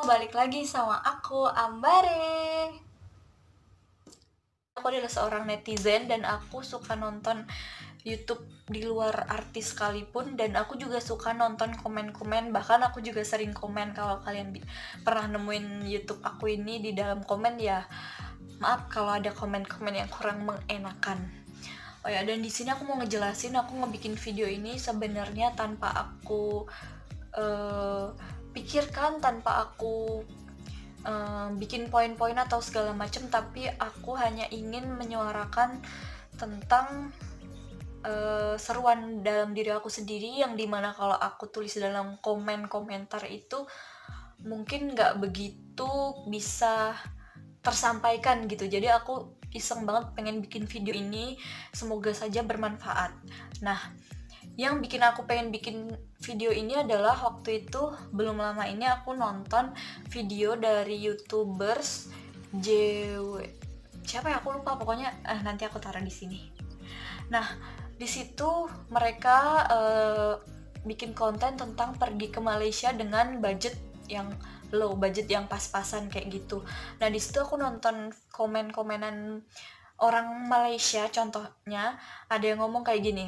balik lagi sama aku, Ambare. Aku adalah seorang netizen dan aku suka nonton YouTube di luar artis sekalipun, dan aku juga suka nonton komen-komen. Bahkan aku juga sering komen. Kalau kalian pernah nemuin YouTube aku ini di dalam komen, ya maaf kalau ada komen-komen yang kurang mengenakan. Oh ya, dan di sini aku mau ngejelasin, aku ngebikin video ini sebenarnya tanpa aku pikirkan, tanpa aku bikin poin-poin atau segala macam, tapi aku hanya ingin menyuarakan tentang seruan dalam diri aku sendiri, yang dimana kalau aku tulis dalam komentar itu mungkin nggak begitu bisa tersampaikan gitu. Jadi aku iseng banget pengen bikin video ini, semoga saja bermanfaat. Nah, yang bikin aku pengen bikin video ini adalah waktu itu belum lama ini aku nonton video dari YouTubers JW, siapa ya, aku lupa pokoknya, nanti aku taruh di sini. Nah, di situ mereka bikin konten tentang pergi ke Malaysia dengan budget yang low, budget yang pas-pasan kayak gitu. Nah, di situ aku nonton komen-komenan orang Malaysia. Contohnya ada yang ngomong kayak gini,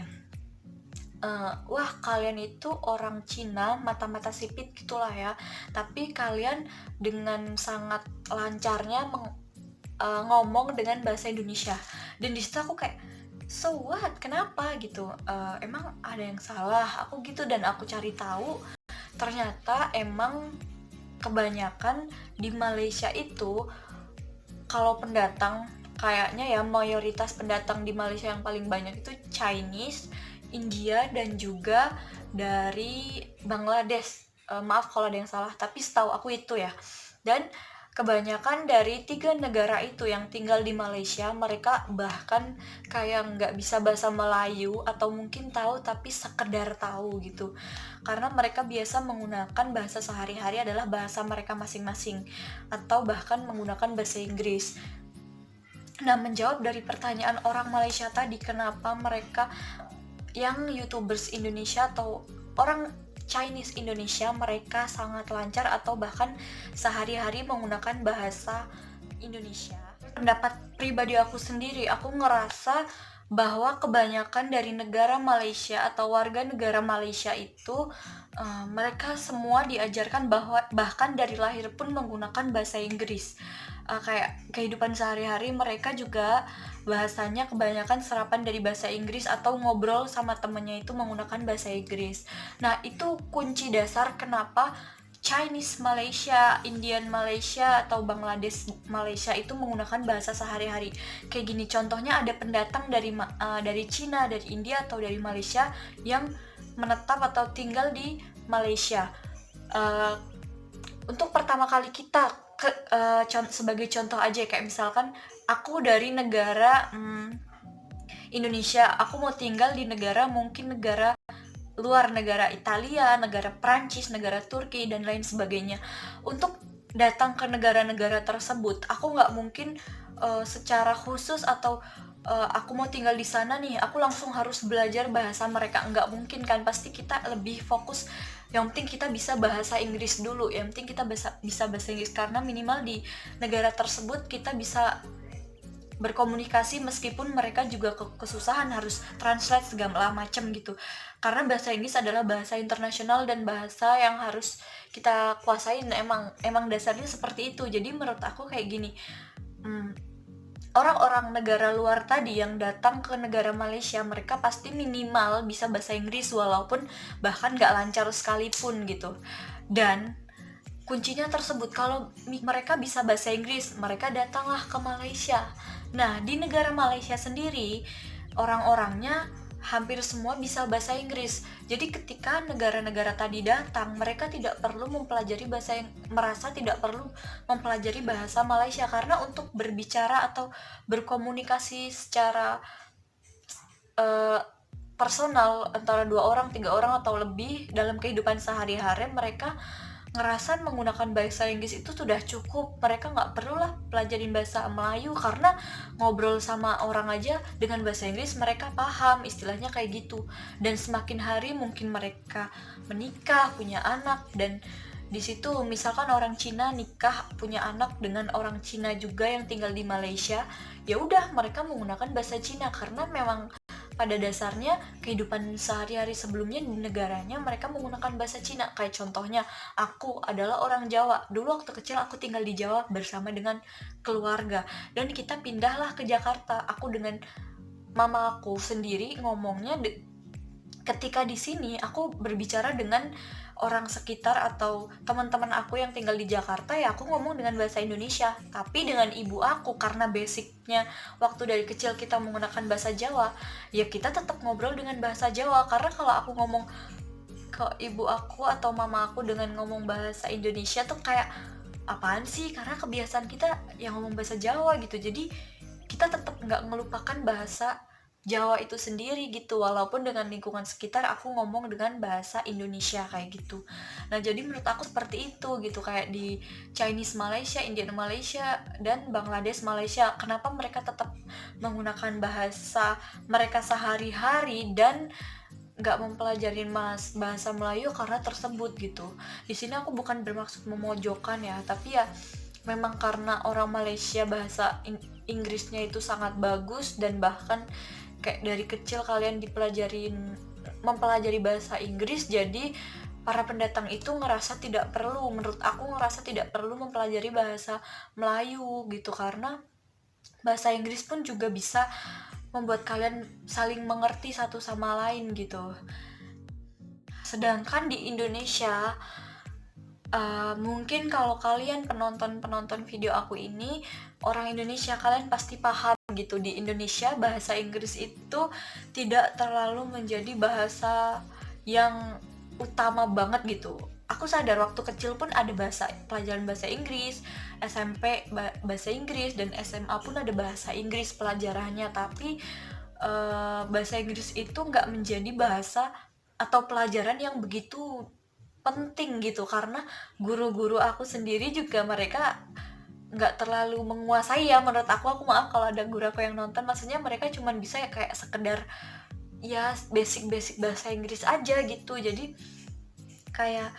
wah kalian itu orang Cina mata-mata sipit gitulah ya, tapi kalian dengan sangat lancarnya ngomong dengan bahasa Indonesia. Dan di situ aku kayak, so what, kenapa gitu, emang ada yang salah aku gitu. Dan aku cari tahu, ternyata emang kebanyakan di Malaysia itu, kalau pendatang, kayaknya ya mayoritas pendatang di Malaysia yang paling banyak itu Chinese, India, dan juga dari Bangladesh. Maaf kalau ada yang salah, tapi setahu aku itu ya. Dan kebanyakan dari 3 negara itu yang tinggal di Malaysia, mereka bahkan kayak nggak bisa bahasa Melayu, atau mungkin tahu tapi sekedar tahu gitu. Karena mereka biasa menggunakan bahasa sehari-hari adalah bahasa mereka masing-masing, atau bahkan menggunakan bahasa Inggris. Nah, menjawab dari pertanyaan orang Malaysia tadi, kenapa mereka yang YouTubers Indonesia atau orang Chinese Indonesia mereka sangat lancar atau bahkan sehari-hari menggunakan bahasa Indonesia. Pendapat pribadi aku sendiri, aku ngerasa bahwa kebanyakan dari negara Malaysia atau warga negara Malaysia itu mereka semua diajarkan bahwa bahkan dari lahir pun menggunakan bahasa Inggris. Kayak kehidupan sehari-hari mereka juga bahasanya kebanyakan serapan dari bahasa Inggris, atau ngobrol sama temennya itu menggunakan bahasa Inggris. Nah, itu kunci dasar kenapa Chinese Malaysia, Indian Malaysia, atau Bangladesh Malaysia itu menggunakan bahasa sehari-hari. Kayak gini contohnya, ada pendatang dari Cina, dari India, atau dari Malaysia yang menetap atau tinggal di Malaysia. Untuk pertama kali kita sebagai contoh aja, kayak misalkan aku dari negara Indonesia, aku mau tinggal di negara, mungkin negara luar, negara Italia, negara Prancis, negara Turki, dan lain sebagainya. Untuk datang ke negara-negara tersebut, aku nggak mungkin secara khusus atau aku mau tinggal di sana nih, aku langsung harus belajar bahasa mereka. Nggak mungkin kan, pasti kita lebih fokus, yang penting kita bisa bahasa Inggris dulu, yang penting kita bisa bahasa Inggris, karena minimal di negara tersebut kita bisa berkomunikasi, meskipun mereka juga kesusahan harus translate segala macam gitu. Karena bahasa Inggris adalah bahasa internasional dan bahasa yang harus kita kuasain, emang dasarnya seperti itu. Jadi menurut aku kayak gini, orang-orang negara luar tadi yang datang ke negara Malaysia, mereka pasti minimal bisa bahasa Inggris, walaupun bahkan gak lancar sekalipun gitu. Dan kuncinya tersebut, kalau mereka bisa bahasa Inggris, mereka datanglah ke Malaysia. Nah, di negara Malaysia sendiri, orang-orangnya hampir semua bisa bahasa Inggris. Jadi ketika negara-negara tadi datang, mereka tidak perlu mempelajari merasa tidak perlu mempelajari bahasa Malaysia, karena untuk berbicara atau berkomunikasi secara personal antara 2 orang, 3 orang, atau lebih dalam kehidupan sehari-hari, mereka ngerasa menggunakan bahasa Inggris itu sudah cukup. Mereka nggak perlulah pelajarin bahasa Melayu, karena ngobrol sama orang aja dengan bahasa Inggris mereka paham, istilahnya kayak gitu. Dan semakin hari mungkin mereka menikah, punya anak, dan Di situ misalkan orang Cina nikah punya anak dengan orang Cina juga yang tinggal di Malaysia, ya udah mereka menggunakan bahasa Cina karena memang pada dasarnya kehidupan sehari-hari sebelumnya di negaranya mereka menggunakan bahasa Cina. Kayak contohnya, aku adalah orang Jawa. Dulu waktu kecil aku tinggal di Jawa bersama dengan keluarga dan kita pindahlah ke Jakarta. Aku dengan mama aku sendiri ngomongnya ketika di sini aku berbicara dengan orang sekitar atau teman-teman aku yang tinggal di Jakarta, ya aku ngomong dengan bahasa Indonesia. Tapi dengan ibu aku, karena basicnya waktu dari kecil kita menggunakan bahasa Jawa, ya kita tetap ngobrol dengan bahasa Jawa. Karena kalau aku ngomong ke ibu aku atau mama aku dengan ngomong bahasa Indonesia tuh kayak apaan sih, karena kebiasaan kita yang ngomong bahasa Jawa gitu. Jadi kita tetap nggak melupakan bahasa Jawa itu sendiri gitu, walaupun dengan lingkungan sekitar aku ngomong dengan bahasa Indonesia kayak gitu. Nah jadi menurut aku seperti itu gitu, kayak di Chinese Malaysia, Indian Malaysia, dan Bangladesh Malaysia, kenapa mereka tetap menggunakan bahasa mereka sehari-hari dan nggak mempelajari bahasa Melayu karena tersebut gitu. Di sini aku bukan bermaksud memojokkan ya, tapi ya memang karena orang Malaysia bahasa Inggrisnya itu sangat bagus, dan bahkan kayak dari kecil kalian mempelajari bahasa Inggris, jadi para pendatang itu menurut aku ngerasa tidak perlu mempelajari bahasa Melayu gitu, karena bahasa Inggris pun juga bisa membuat kalian saling mengerti satu sama lain gitu. Sedangkan di Indonesia, mungkin kalau kalian penonton video aku ini orang Indonesia, kalian pasti paham gitu, di Indonesia bahasa Inggris itu tidak terlalu menjadi bahasa yang utama banget gitu. Aku sadar waktu kecil pun ada pelajaran bahasa Inggris, SMP bahasa Inggris, dan SMA pun ada bahasa Inggris pelajarannya, tapi bahasa Inggris itu nggak menjadi bahasa atau pelajaran yang begitu penting gitu, karena guru-guru aku sendiri juga mereka nggak terlalu menguasai ya menurut aku maaf kalau ada guru aku yang nonton, maksudnya mereka cuman bisa ya kayak sekedar ya basic bahasa Inggris aja gitu. Jadi kayak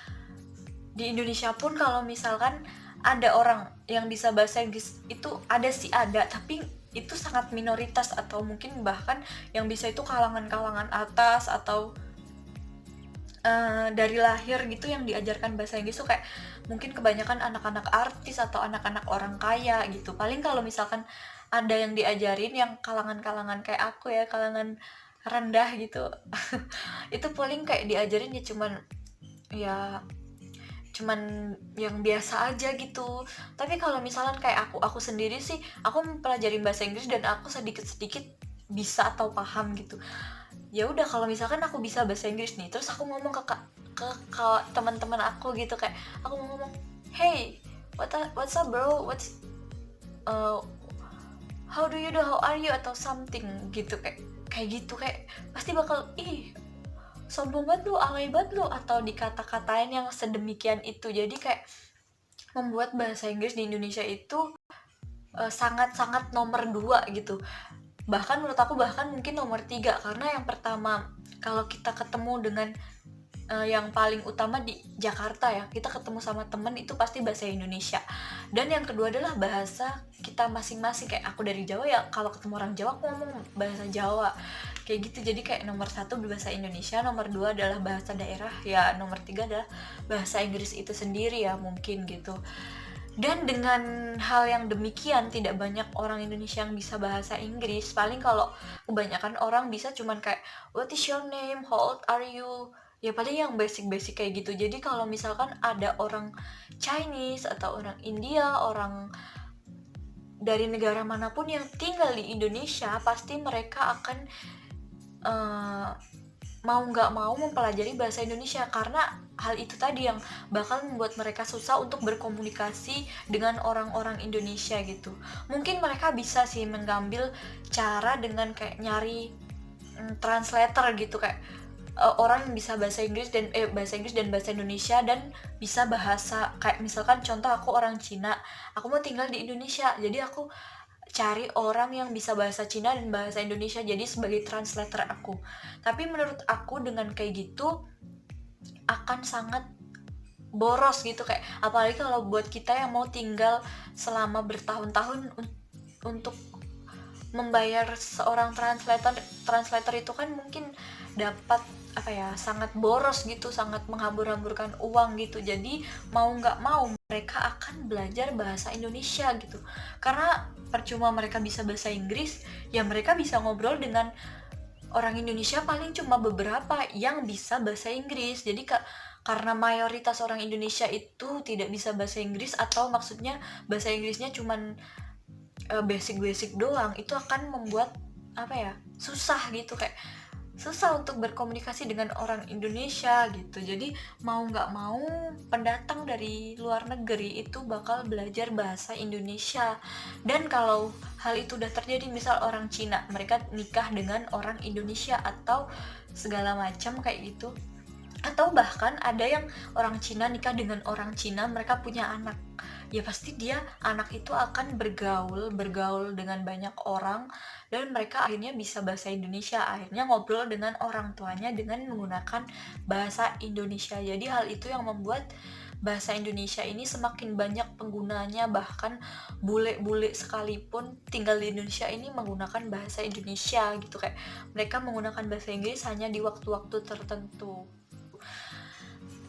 di Indonesia pun kalau misalkan ada orang yang bisa bahasa Inggris itu ada, tapi itu sangat minoritas, atau mungkin bahkan yang bisa itu kalangan-kalangan atas, atau dari lahir gitu yang diajarkan bahasa Inggris tuh kayak mungkin kebanyakan anak-anak artis atau anak-anak orang kaya gitu. Paling kalau misalkan ada yang diajarin yang kalangan-kalangan kayak aku ya, kalangan rendah gitu itu paling kayak diajarin ya cuman yang biasa aja gitu. Tapi kalau misalkan kayak aku sendiri sih, aku mempelajari bahasa Inggris dan aku sedikit-sedikit bisa atau paham gitu. Ya udah, kalau misalkan aku bisa bahasa Inggris nih, terus aku ngomong ke teman-teman aku gitu, kayak aku ngomong, hey, what's up bro, uh, how do you do, how are you, atau something gitu, kayak gitu, kayak pasti bakal sombong banget lu, alay banget lu, atau dikata-katain yang sedemikian itu. Jadi kayak membuat bahasa Inggris di Indonesia itu sangat-sangat nomor 2 gitu. Bahkan menurut aku mungkin nomor 3, karena yang pertama kalau kita ketemu dengan yang paling utama di Jakarta ya, kita ketemu sama temen itu pasti bahasa Indonesia, dan yang kedua adalah bahasa kita masing-masing. Kayak aku dari Jawa ya, kalau ketemu orang Jawa aku ngomong bahasa Jawa kayak gitu. Jadi kayak nomor 1 bahasa Indonesia, nomor 2 adalah bahasa daerah ya, nomor 3 adalah bahasa Inggris itu sendiri ya mungkin gitu. Dan dengan hal yang demikian, tidak banyak orang Indonesia yang bisa bahasa Inggris. Paling kalau kebanyakan orang bisa cuman kayak what is your name, how old are you, ya paling yang basic-basic kayak gitu. Jadi kalau misalkan ada orang Chinese atau orang India, orang dari negara manapun yang tinggal di Indonesia, pasti mereka akan mau nggak mau mempelajari bahasa Indonesia, karena hal itu tadi yang bakal membuat mereka susah untuk berkomunikasi dengan orang-orang Indonesia gitu. Mungkin mereka bisa sih mengambil cara dengan kayak nyari translator gitu, kayak orang yang bisa bahasa Inggris dan bahasa Indonesia, dan bisa bahasa, kayak misalkan contoh aku orang Cina, aku mau tinggal di Indonesia, jadi aku cari orang yang bisa bahasa Cina dan bahasa Indonesia jadi sebagai translator aku. Tapi menurut aku dengan kayak gitu akan sangat boros gitu, kayak apalagi kalau buat kita yang mau tinggal selama bertahun-tahun untuk membayar seorang translator itu kan mungkin dapat apa ya, sangat boros gitu, sangat menghambur-hamburkan uang gitu. Jadi mau nggak mau mereka akan belajar bahasa Indonesia gitu, karena percuma mereka bisa bahasa Inggris, ya mereka bisa ngobrol dengan orang Indonesia paling cuma beberapa yang bisa bahasa Inggris. Jadi karena mayoritas orang Indonesia itu tidak bisa bahasa Inggris, atau maksudnya bahasa Inggrisnya cuman basic-basic doang, itu akan membuat apa ya, susah gitu, kayak susah untuk berkomunikasi dengan orang Indonesia gitu. Jadi mau nggak mau pendatang dari luar negeri itu bakal belajar bahasa Indonesia. Dan kalau hal itu udah terjadi, misal orang Cina mereka nikah dengan orang Indonesia atau segala macam kayak gitu, atau bahkan ada yang orang Cina nikah dengan orang Cina, mereka punya anak, ya pasti dia anak itu akan bergaul dengan banyak orang, dan mereka akhirnya bisa bahasa Indonesia, akhirnya ngobrol dengan orang tuanya dengan menggunakan bahasa Indonesia. Jadi hal itu yang membuat bahasa Indonesia ini semakin banyak penggunanya, bahkan bule-bule sekalipun tinggal di Indonesia ini menggunakan bahasa Indonesia gitu, kayak mereka menggunakan bahasa Inggris hanya di waktu-waktu tertentu.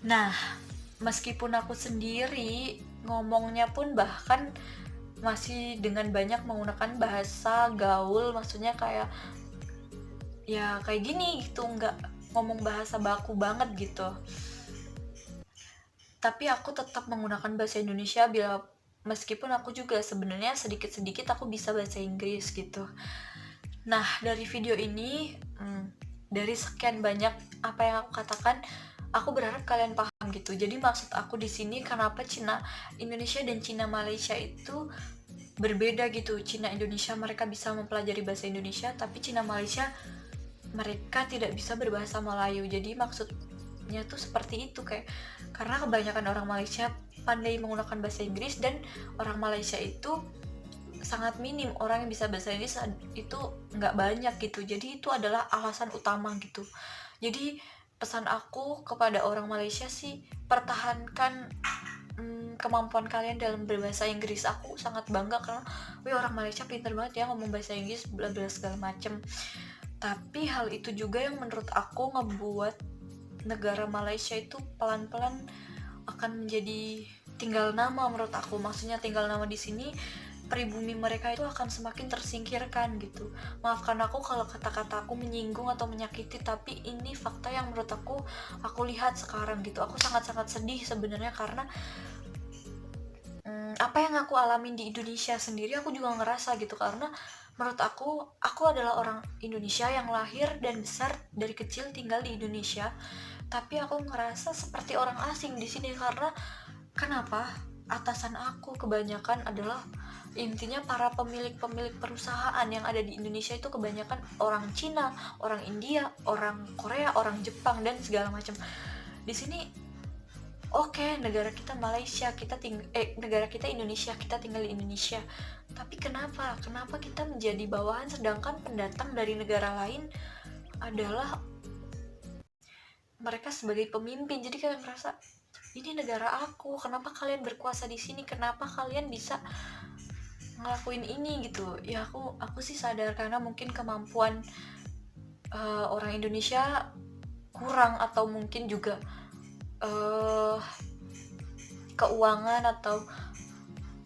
Nah, meskipun aku sendiri ngomongnya pun bahkan masih dengan banyak menggunakan bahasa gaul, maksudnya kayak ya kayak gini gitu, nggak ngomong bahasa baku banget gitu. Tapi aku tetap menggunakan bahasa Indonesia meskipun aku juga sebenarnya sedikit-sedikit aku bisa bahasa Inggris gitu. Nah, dari video ini, dari sekian banyak apa yang aku katakan, aku berharap kalian paham gitu. Jadi maksud aku di sini kenapa Cina Indonesia dan Cina Malaysia itu berbeda gitu. Cina Indonesia mereka bisa mempelajari bahasa Indonesia, tapi Cina Malaysia mereka tidak bisa berbahasa Melayu. Jadi maksudnya tuh seperti itu, kayak karena kebanyakan orang Malaysia pandai menggunakan bahasa Inggris, dan orang Malaysia itu sangat minim orang yang bisa bahasa Inggris, itu nggak banyak gitu. Jadi itu adalah alasan utama gitu. Jadi pesan aku kepada orang Malaysia sih, pertahankan kemampuan kalian dalam berbahasa Inggris. Aku sangat bangga karena orang Malaysia pintar banget ya ngomong bahasa Inggris, bla bla segala macem. Tapi hal itu juga yang menurut aku ngebuat negara Malaysia itu pelan-pelan akan menjadi tinggal nama menurut aku. Maksudnya tinggal nama di sini, pribumi mereka itu akan semakin tersingkirkan gitu. Maafkan aku kalau kata-kata aku menyinggung atau menyakiti, tapi ini fakta yang menurut aku lihat sekarang gitu. Aku sangat-sangat sedih sebenarnya, karena apa yang aku alamin di Indonesia sendiri aku juga ngerasa gitu. Karena menurut aku adalah orang Indonesia yang lahir dan besar dari kecil tinggal di Indonesia, tapi aku ngerasa seperti orang asing di sini. Karena kenapa? Atasan aku kebanyakan adalah, intinya para pemilik perusahaan yang ada di Indonesia itu kebanyakan orang Cina, orang India, orang Korea, orang Jepang, dan segala macam. Di sini oke, negara kita Malaysia, negara kita Indonesia, kita tinggal di Indonesia. Tapi kenapa kita menjadi bawahan, sedangkan pendatang dari negara lain adalah mereka sebagai pemimpin. Jadi kalian merasa, ini negara aku, kenapa kalian berkuasa di sini, kenapa kalian bisa ngelakuin ini gitu. Ya aku sih sadar karena mungkin kemampuan orang Indonesia kurang, atau mungkin juga keuangan, atau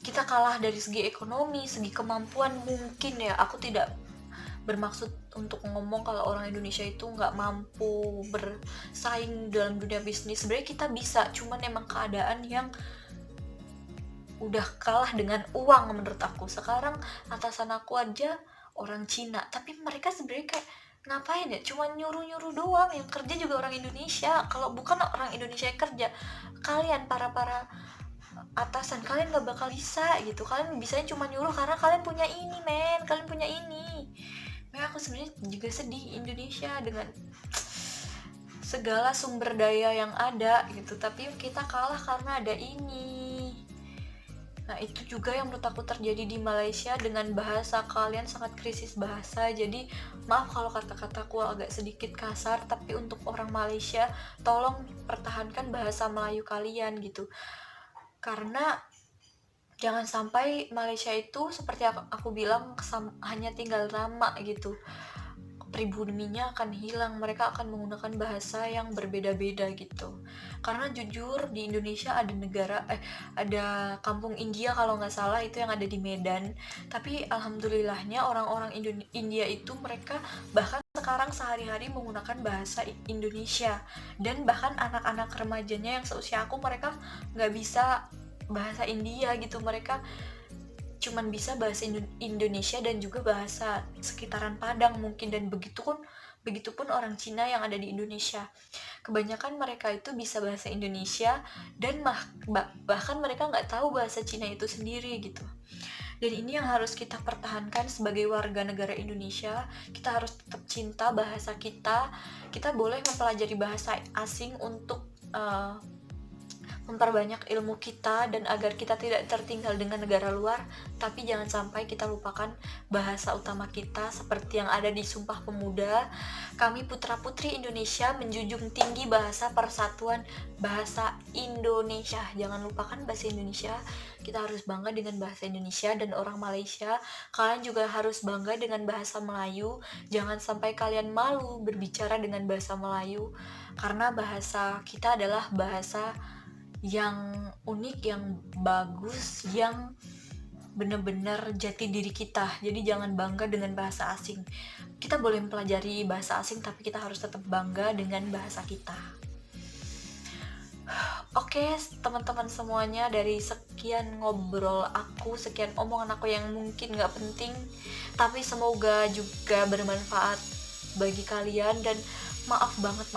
kita kalah dari segi ekonomi, segi kemampuan mungkin ya. Aku tidak bermaksud untuk ngomong kalau orang Indonesia itu nggak mampu bersaing dalam dunia bisnis. Sebenarnya kita bisa, cuman emang keadaan yang udah kalah dengan uang menurut aku. Sekarang atasan aku aja orang Cina, tapi mereka sebenarnya kayak ngapain ya, cuma nyuruh-nyuruh doang, yang kerja juga orang Indonesia. Kalau bukan orang Indonesia yang kerja, kalian para atasan kalian gak bakal bisa gitu. Kalian bisanya cuma nyuruh karena kalian punya ini kalian punya ini. Makanya aku sebenarnya juga sedih Indonesia dengan segala sumber daya yang ada gitu, tapi kita kalah karena ada ini. Nah, itu juga yang menurut aku terjadi di Malaysia dengan bahasa kalian sangat krisis bahasa. Jadi, maaf kalau kata-kataku agak sedikit kasar, tapi untuk orang Malaysia, tolong pertahankan bahasa Melayu kalian gitu. Karena jangan sampai Malaysia itu seperti aku bilang hanya tinggal nama gitu. Pribuminya akan hilang, mereka akan menggunakan bahasa yang berbeda-beda gitu. Karena jujur di Indonesia ada kampung India kalau nggak salah, itu yang ada di Medan. Tapi alhamdulillahnya orang-orang India itu mereka bahkan sekarang sehari-hari menggunakan bahasa Indonesia, dan bahkan anak-anak remajanya yang seusia aku, mereka nggak bisa bahasa India gitu, mereka cuman bisa bahasa Indonesia dan juga bahasa sekitaran Padang mungkin, dan begitupun orang Cina yang ada di Indonesia. Kebanyakan mereka itu bisa bahasa Indonesia, dan bahkan mereka nggak tahu bahasa Cina itu sendiri gitu. Dan ini yang harus kita pertahankan sebagai warga negara Indonesia. Kita harus tetap cinta bahasa kita. Kita boleh mempelajari bahasa asing untuk memperbanyak ilmu kita dan agar kita tidak tertinggal dengan negara luar, tapi jangan sampai kita lupakan bahasa utama kita seperti yang ada di Sumpah Pemuda. Kami putra-putri Indonesia menjunjung tinggi bahasa persatuan bahasa Indonesia. Jangan lupakan bahasa Indonesia. Kita harus bangga dengan bahasa Indonesia, dan orang Malaysia, kalian juga harus bangga dengan bahasa Melayu. Jangan sampai kalian malu berbicara dengan bahasa Melayu, karena bahasa kita adalah bahasa yang unik, yang bagus, yang benar-benar jati diri kita. Jadi jangan bangga dengan bahasa asing. Kita boleh mempelajari bahasa asing, tapi kita harus tetap bangga dengan bahasa kita. Oke, teman-teman semuanya, dari sekian ngobrol aku, sekian omongan aku yang mungkin gak penting, tapi semoga juga bermanfaat bagi kalian. Dan maaf banget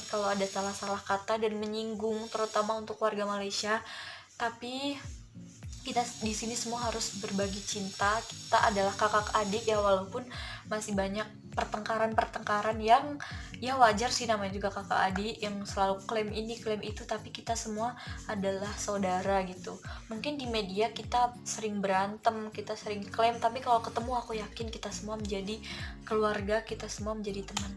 kalau ada salah-salah kata dan menyinggung, terutama untuk warga Malaysia. Tapi kita di sini semua harus berbagi cinta. Kita adalah kakak adik ya, walaupun masih banyak pertengkaran yang ya wajar sih, namanya juga kakak adik yang selalu klaim ini klaim itu, tapi kita semua adalah saudara gitu. Mungkin di media kita sering berantem, kita sering klaim, tapi kalau ketemu aku yakin kita semua menjadi keluarga, kita semua menjadi teman.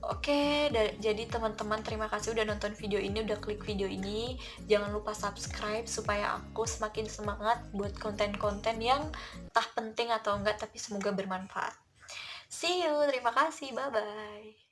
Oke, jadi teman-teman, terima kasih udah nonton video ini, udah klik video ini. Jangan lupa subscribe supaya aku semakin semangat buat konten-konten yang entah penting atau enggak, tapi semoga bermanfaat. See you, terima kasih, bye-bye.